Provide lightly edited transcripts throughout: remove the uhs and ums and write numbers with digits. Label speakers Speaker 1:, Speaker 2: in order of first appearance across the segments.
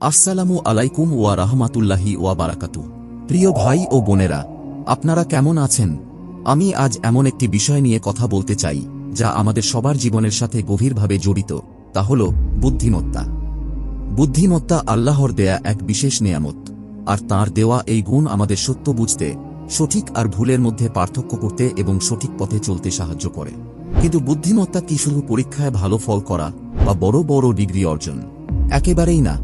Speaker 1: আসসালামু আলাইকুম ওয়া রাহমাতুল্লাহি ওয়া বারাকাতুহু। প্রিয় ভাই ও বোনেরা, আপনারা কেমন আছেন? আমি আজ এমন একটি বিষয় নিয়ে কথা বলতে চাই যা আমাদের সবার জীবনের সাথে গভীরভাবে জড়িত, তা হল বুদ্ধিমত্তা। বুদ্ধিমত্তা আল্লাহর দেয়া এক বিশেষ নেয়ামত, আর তাঁর দেওয়া এই গুণ আমাদের সত্য বুঝতে, সঠিক আর ভুলের মধ্যে পার্থক্য করতে এবং সঠিক পথে চলতে সাহায্য করে। কিন্তু বুদ্ধিমত্তা কি শুধু পরীক্ষায় ভালো ফল করা বা বড় বড় ডিগ্রি অর্জন? একেবারেই না।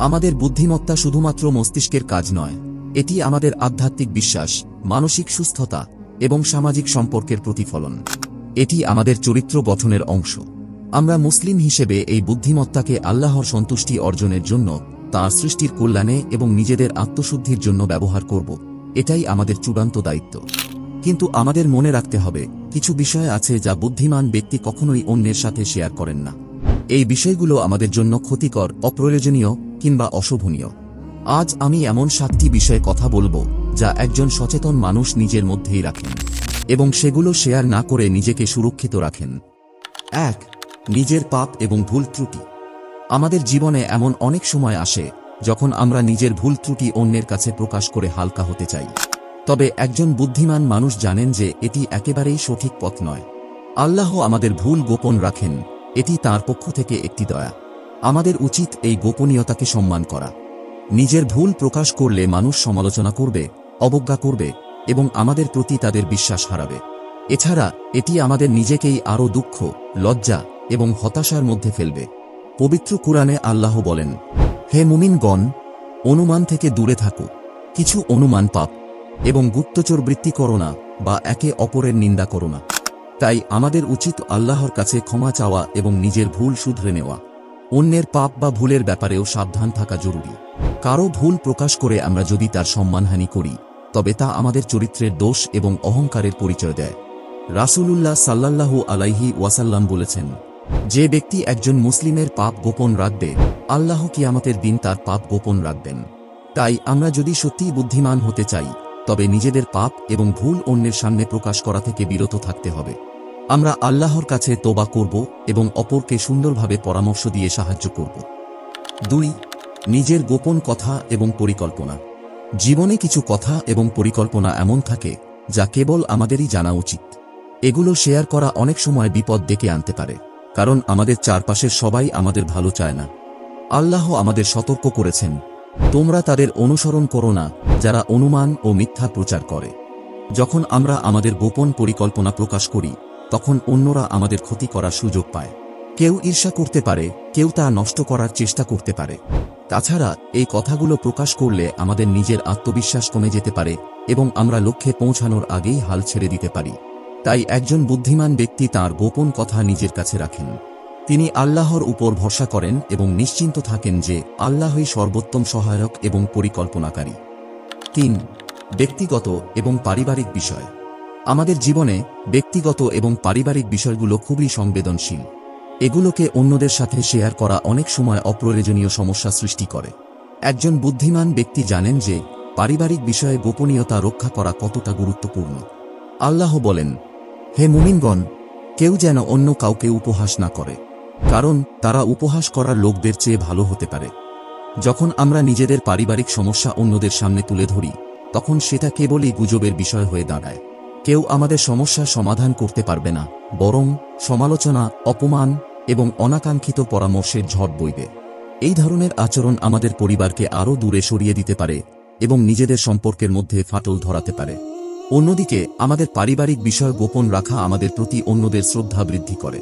Speaker 1: আমাদের বুদ্ধিমত্তা শুধুমাত্র মস্তিষ্কের কাজ নয়, এটি আমাদের আধ্যাত্মিক বিশ্বাস, মানসিক সুস্থতা এবং সামাজিক সম্পর্কের প্রতিফলন। এটি আমাদের চরিত্র গঠনের অংশ। আমরা মুসলিম হিসেবে এই বুদ্ধিমত্তাকে আল্লাহর সন্তুষ্টি অর্জনের জন্য, তাঁর সৃষ্টির কল্যাণে এবং নিজেদের আত্মশুদ্ধির জন্য ব্যবহার করব। এটাই আমাদের চূড়ান্ত দায়িত্ব। কিন্তু আমাদের মনে রাখতে হবে, কিছু বিষয় আছে যা বুদ্ধিমান ব্যক্তি কখনোই অন্যের সাথে শেয়ার করেন না। এই বিষয়গুলো আমাদের জন্য ক্ষতিকর, অপ্রয়োজনীয় কিংবা অশোভনীয়। আজ আমি এমন 7টি বিষয়ে কথা বলবো যা একজন সচেতন মানুষ নিজের মধ্যেই রাখেন এবং সেগুলো শেয়ার না করে নিজেকে সুরক্ষিত রাখেন। 1. নিজের পাপ এবং ভুল ত্রুটি। আমাদের জীবনে এমন অনেক সময় আসে যখন আমরা নিজের ভুল ত্রুটি অন্যের কাছে প্রকাশ করে হালকা হতে চাই। তবে একজন বুদ্ধিমান মানুষ জানেন যে এটি একেবারেই সঠিক পথ নয়। আল্লাহ আমাদের ভুল গোপন রাখেন, এটি তাঁর পক্ষ থেকে একটি দয়া। আমাদের উচিত এই গোপনীয়তাকে সম্মান করা। নিজের ভুল প্রকাশ করলে মানুষ সমালোচনা করবে, অবজ্ঞা করবে এবং আমাদের প্রতি তাদের বিশ্বাস হারাবে। এছাড়া এটি আমাদের নিজেকেই আরও দুঃখ, লজ্জা এবং হতাশার মধ্যে ফেলবে। পবিত্র কুরআনে আল্লাহ বলেন, হে মুমিনগণ, অনুমান থেকে দূরে থাকো। কিছু অনুমান পাপ এবং গুপ্তচর বৃত্তি করো না বা একে অপরের নিন্দা করো না। তাই আমাদের উচিত আল্লাহর কাছে ক্ষমা চাওয়া এবং নিজের ভুল শুধরে নেওয়া। অন্যের পাপ বা ভুলের ব্যাপারেও সাবধান থাকা জরুরি। কারো ভুল প্রকাশ করে আমরা যদি তার সম্মানহানি করি, তবে তা আমাদের চরিত্রের দোষ এবং অহংকারের পরিচয় দেয়। রাসূলুল্লাহ সাল্লাল্লাহু আলাইহি ওয়াসাল্লাম বলেছেন, যে ব্যক্তি একজন মুসলিমের পাপ গোপন রাখবে, আল্লাহ কিয়ামতের দিন তার পাপ গোপন রাখবেন। তাই আমরা যদি সত্যিই বুদ্ধিমান হতে চাই, তবে নিজেদের পাপ এবং ভুল অন্যের সামনে প্রকাশ করা থেকে বিরত থাকতে হবে। আমরা আল্লাহর কাছে তওবা করব এবং অপরকে সুন্দরভাবে পরামর্শ দিয়ে সাহায্য করব। 2. নিজের গোপন কথা এবং পরিকল্পনা। জীবনে কিছু কথা এবং পরিকল্পনা এমন থাকে যা কেবল আমাদেরই জানা উচিত। এগুলো শেয়ার করা অনেক সময় বিপদ ডেকে আনতে পারে, কারণ আমাদের চারপাশের সবাই আমাদের ভালো চায় না। আল্লাহ আমাদের সতর্ক করেছেন, তোমরা তাদের অনুসরণ করো না যারা অনুমান ও মিথ্যা প্রচার করে। যখন আমরা আমাদের গোপন পরিকল্পনা প্রকাশ করি, তখন অন্যরা আমাদের ক্ষতি করার সুযোগ পায়। কেউ ঈর্ষা করতে পারে, কেউ তা নষ্ট করার চেষ্টা করতে পারে। তাছাড়া এই কথাগুলো প্রকাশ করলে আমাদের নিজের আত্মবিশ্বাস কমে যেতে পারে এবং আমরা লক্ষ্যে পৌঁছানোর আগেই হাল ছেড়ে দিতে পারি। তাই একজন বুদ্ধিমান ব্যক্তি তাঁর গোপন কথা নিজের কাছে রাখেন। তিনি আল্লাহর উপর ভরসা করেন এবং নিশ্চিন্ত থাকেন যে আল্লাহই সর্বোত্তম সহায়ক এবং পরিকল্পনাকারী। 3. ব্যক্তিগত এবং পারিবারিক বিষয়। আমাদের জীবনে ব্যক্তিগত এবং পারিবারিক বিষয়গুলো খুবই সংবেদনশীল। এগুলোকে অন্যদের সাথে শেয়ার করা অনেক সময় অপ্রয়োজনীয় সমস্যা সৃষ্টি করে। একজন বুদ্ধিমান ব্যক্তি জানেন যে পারিবারিক বিষয়ে গোপনীয়তা রক্ষা করা কতটা গুরুত্বপূর্ণ। আল্লাহ বলেন, হে মুমিনগণ, কেউ যেন অন্য কাউকে উপহাস না করে, কারণ তারা উপহাস করার লোকদের চেয়ে ভালো হতে পারে। যখন আমরা নিজেদের পারিবারিক সমস্যা অন্যদের সামনে তুলে ধরি, তখন সেটা কেবলই গুজবের বিষয় হয়ে দাঁড়ায়। কেউ আমাদের সমস্যার সমাধান করতে পারবে না, বরং সমালোচনা, অপমান এবং অনাকাঙ্ক্ষিত পরামর্শের ঝড় বইবে। এই ধরনের আচরণ আমাদের পরিবারকে আরও দূরে সরিয়ে দিতে পারে এবং নিজেদের সম্পর্কের মধ্যে ফাটল ধরাতে পারে। অন্যদিকে আমাদের পারিবারিক বিষয় গোপন রাখা আমাদের প্রতি অন্যদের শ্রদ্ধা বৃদ্ধি করে।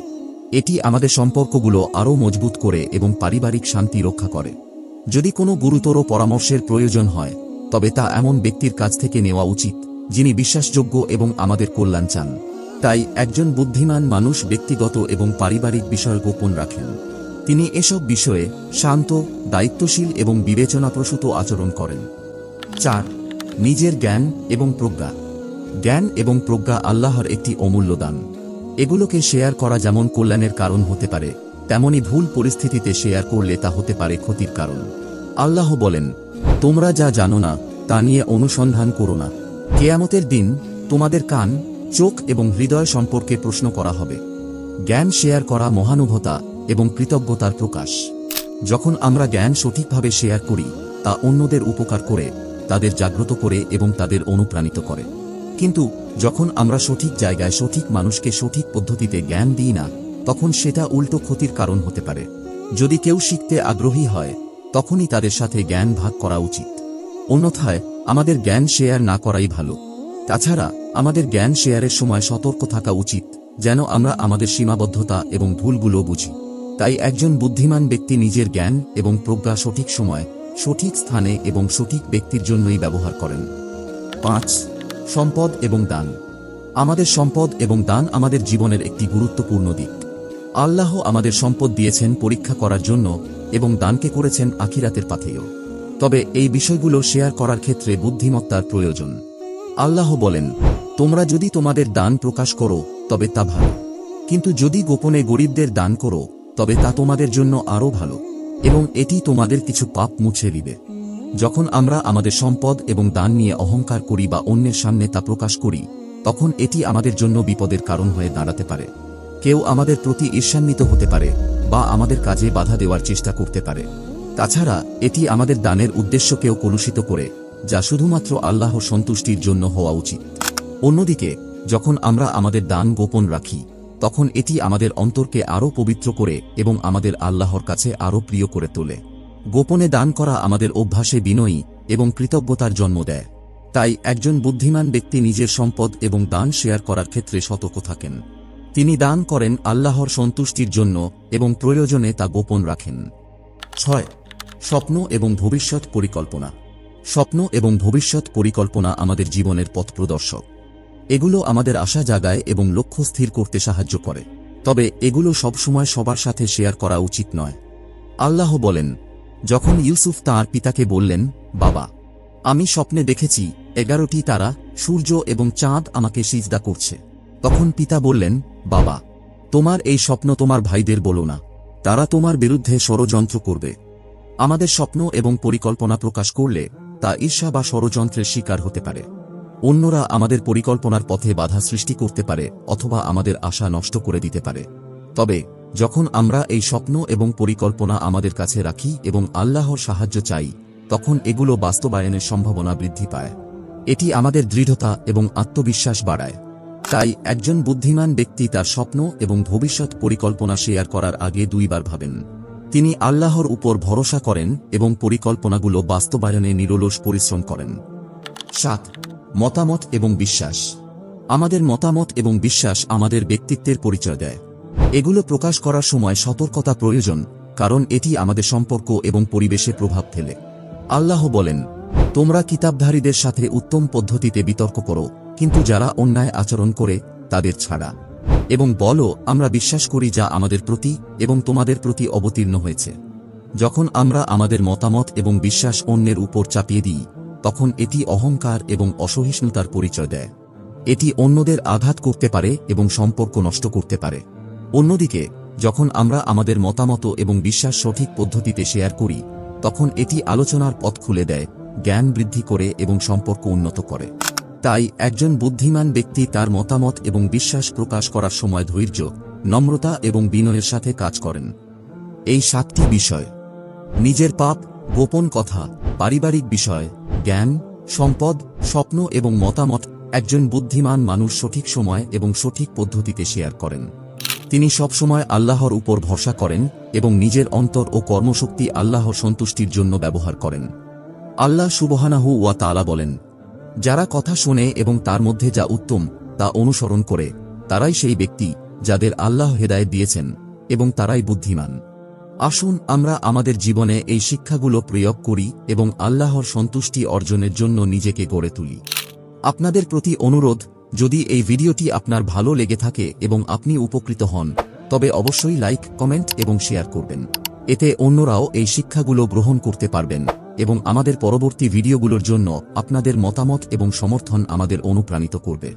Speaker 1: এটি আমাদের সম্পর্কগুলো আরও মজবুত করে এবং পারিবারিক শান্তি রক্ষা করে। যদি কোনো গুরুতর পরামর্শের প্রয়োজন হয়, তবে তা এমন ব্যক্তির কাছ থেকে নেওয়া উচিত যিনি বিশ্বাসযোগ্য এবং আমাদের কল্যাণ চান। তাই একজন বুদ্ধিমান মানুষ ব্যক্তিগত এবং পারিবারিক বিষয় গোপন রাখেন। তিনি এসব বিষয়ে শান্ত, দায়িত্বশীল এবং বিবেচনাপ্রসূত আচরণ করেন। 4. নিজের জ্ঞান এবং প্রজ্ঞা। জ্ঞান এবং প্রজ্ঞা আল্লাহর একটি অমূল্য দান। এগুলোকে শেয়ার করা যেমন কল্যাণের কারণ হতে পারে, তেমনি ভুল পরিস্থিতিতে শেয়ার করলে তা হতে পারে ক্ষতির কারণ। আল্লাহ বলেন, তোমরা যা জানো না তা নিয়ে অনুসন্ধান করো না। কিয়ামতের দিন তোমাদের কান, চোখ এবং হৃদয় সম্পর্কে প্রশ্ন করা হবে। জ্ঞান শেয়ার করা মহানুভতা এবং কৃতজ্ঞতার প্রকাশ। যখন আমরা জ্ঞান সঠিকভাবে শেয়ার করি, তা অন্যদের উপকার করে, তাদের জাগ্রত করে এবং তাদের অনুপ্রাণিত করে। কিন্তু যখন আমরা সঠিক জায়গায় সঠিক মানুষকে সঠিক পদ্ধতিতে জ্ঞান দিই না, তখন সেটা উল্টো ক্ষতির কারণ হতে পারে। যদি কেউ শিখতে আগ্রহী হয়, তখনই তাদের সাথে জ্ঞান ভাগ করা উচিত। অন্যথায় আমাদের জ্ঞান শেয়ার না করাই ভালো। তাছাড়া আমাদের জ্ঞান শেয়ারের সময় সতর্ক থাকা উচিত, যেন আমরা আমাদের সীমাবদ্ধতা এবং ভুলগুলো বুঝি। তাই একজন বুদ্ধিমান ব্যক্তি নিজের জ্ঞান এবং প্রজ্ঞা সঠিক সময়, সঠিক স্থানে এবং সঠিক ব্যক্তির জন্যই ব্যবহার করেন। 5. সম্পদ এবং দান। আমাদের সম্পদ এবং দান আমাদের জীবনের একটি গুরুত্বপূর্ণ দিক। আল্লাহ আমাদের সম্পদ দিয়েছেন পরীক্ষা করার জন্য এবং দানকে করেছেন আখিরাতের পাথেয়। তবে এই বিষয়গুলো শেয়ার করার ক্ষেত্রে বুদ্ধিমত্তার প্রয়োজন। আল্লাহ বলেন, তোমরা যদি তোমাদের দান প্রকাশ করো তবে তা ভালো, কিন্তু যদি গোপনে গরিবদের দান করো তবে তা তোমাদের জন্য আরও ভালো, এবং এটি তোমাদের কিছু পাপ মুছে দিবে। যখন আমরা আমাদের সম্পদ এবং দান নিয়ে অহংকার করি বা অন্যের সামনে তা প্রকাশ করি, তখন এটি আমাদের জন্য বিপদের কারণ হয়ে দাঁড়াতে পারে। কেউ আমাদের প্রতি ঈর্ষান্বিত হতে পারে বা আমাদের কাজে বাধা দেওয়ার চেষ্টা করতে পারে। তাছাড়া এটি আমাদের দানের উদ্দেশ্যকেও কলুষিত করে, যা শুধুমাত্র আল্লাহর সন্তুষ্টির জন্য হওয়া উচিত। অন্যদিকে যখন আমরা আমাদের দান গোপন রাখি, তখন এটি আমাদের অন্তরকে আরও পবিত্র করে এবং আমাদের আল্লাহর কাছে আরও প্রিয় করে তোলে। গোপনে দান করা আমাদের অভ্যাসে বিনয়ী এবং কৃতজ্ঞতার জন্ম দেয়। তাই একজন বুদ্ধিমান ব্যক্তি নিজের সম্পদ এবং দান শেয়ার করার ক্ষেত্রে সতর্ক থাকেন। তিনি দান করেন আল্লাহর সন্তুষ্টির জন্য এবং প্রয়োজনে তা গোপন রাখেন। 6. স্বপ্ন এবং ভবিষ্যৎ পরিকল্পনা। স্বপ্ন এবং ভবিষ্যৎ পরিকল্পনা আমাদের জীবনের পথপ্রদর্শক। এগুলো আমাদের আশা জাগায় এবং লক্ষ্য স্থির করতে সাহায্য করে। তবে এগুলো সবসময় সবার সাথে শেয়ার করা উচিত নয়। আল্লাহ বলেন, যখন ইউসুফ তাঁর পিতাকে বললেন, বাবা, আমি স্বপ্নে দেখেছি 11টি তারা, সূর্য এবং চাঁদ আমাকে সিজদা করছে। তখন পিতা বললেন, বাবা, তোমার এই স্বপ্ন তোমার ভাইদের বলো না, তারা তোমার বিরুদ্ধে ষড়যন্ত্র করবে। আমাদের স্বপ্ন এবং পরিকল্পনা প্রকাশ করলে তা ঈর্ষা বা ষড়যন্ত্রের শিকার হতে পারে। অন্যরা আমাদের পরিকল্পনার পথে বাধা সৃষ্টি করতে পারে অথবা আমাদের আশা নষ্ট করে দিতে পারে। তবে যখন আমরা এই স্বপ্ন এবং পরিকল্পনা আমাদের কাছে রাখি এবং আল্লাহর সাহায্য চাই, তখন এগুলো বাস্তবায়নের সম্ভাবনা বৃদ্ধি পায়। এটি আমাদের দৃঢ়তা এবং আত্মবিশ্বাস বাড়ায়। তাই একজন বুদ্ধিমান ব্যক্তি তার স্বপ্ন এবং ভবিষ্যৎ পরিকল্পনা শেয়ার করার আগে 2 বার ভাবেন। তিনি আল্লাহর উপর ভরসা করেন এবং পরিকল্পনাগুলো বাস্তবায়নে নিরলস পরিশ্রম করেন। 7. মতামত এবং বিশ্বাস। আমাদের মতামত এবং বিশ্বাস আমাদের ব্যক্তিত্বের পরিচয় দেয়। এগুলো প্রকাশ করার সময় সতর্কতা প্রয়োজন, কারণ এটি আমাদের সম্পর্ক এবং পরিবেশে প্রভাব ফেলে। আল্লাহ বলেন, তোমরা কিতাবধারীদের সাথে উত্তম পদ্ধতিতে বিতর্ক করো, কিন্তু যারা অন্যায় আচরণ করে তাদের ছাড়া, এবং বলো, আমরা বিশ্বাস করি যা আমাদের প্রতি এবং তোমাদের প্রতি অবতীর্ণ হয়েছে। যখন আমরা আমাদের মতামত এবং বিশ্বাস অন্যের উপর চাপিয়ে দিই, তখন এটি অহংকার এবং অসহিষ্ণুতার পরিচয় দেয়। এটি অন্যদের আঘাত করতে পারে এবং সম্পর্ক নষ্ট করতে পারে। অন্যদিকে যখন আমরা আমাদের মতামত এবং বিশ্বাস সঠিক পদ্ধতিতে শেয়ার করি, তখন এটি আলোচনার পথ খুলে দেয়, জ্ঞান বৃদ্ধি করে এবং সম্পর্ক উন্নত করে। তাই একজন বুদ্ধিমান ব্যক্তি তার মতামত এবং বিশ্বাস প্রকাশ করার সময় ধৈর্য, নম্রতা এবং বিনয়ের সাথে কাজ করেন। এই 7টি বিষয়, নিজের পাপ, গোপন কথা, পারিবারিক বিষয়, জ্ঞান, সম্পদ, স্বপ্ন এবং মতামত, একজন বুদ্ধিমান মানুষ সঠিক সময় এবং সঠিক পদ্ধতিতে শেয়ার করেন। তিনি সবসময় আল্লাহর উপর ভরসা করেন এবং নিজের অন্তর ও কর্মশক্তি আল্লাহর সন্তুষ্টির জন্য ব্যবহার করেন। আল্লাহ সুবহানাহু ওয়া তাআলা বলেন, যারা কথা শোনে এবং তার মধ্যে যা উত্তম তা অনুসরণ করে, তারাই সেই ব্যক্তি যাদের আল্লাহ হেদায়েত দিয়েছেন এবং তারাই বুদ্ধিমান। আসুন আমরা আমাদের জীবনে এই শিক্ষাগুলো প্রয়োগ করি এবং আল্লাহর সন্তুষ্টি অর্জনের জন্য নিজেকে গড়ে তুলি। আপনাদের প্রতি অনুরোধ, যদি এই ভিডিওটি আপনার ভালো লেগে থাকে এবং আপনি উপকৃত হন, তবে অবশ্যই লাইক, কমেন্ট এবং শেয়ার করবেন। এতে অন্যরাও এই শিক্ষাগুলো গ্রহণ করতে পারবেন এবং আমাদের পরবর্তী ভিডিওগুলোর জন্য আপনাদের মতামত এবং সমর্থন আমাদের অনুপ্রাণিত করবে।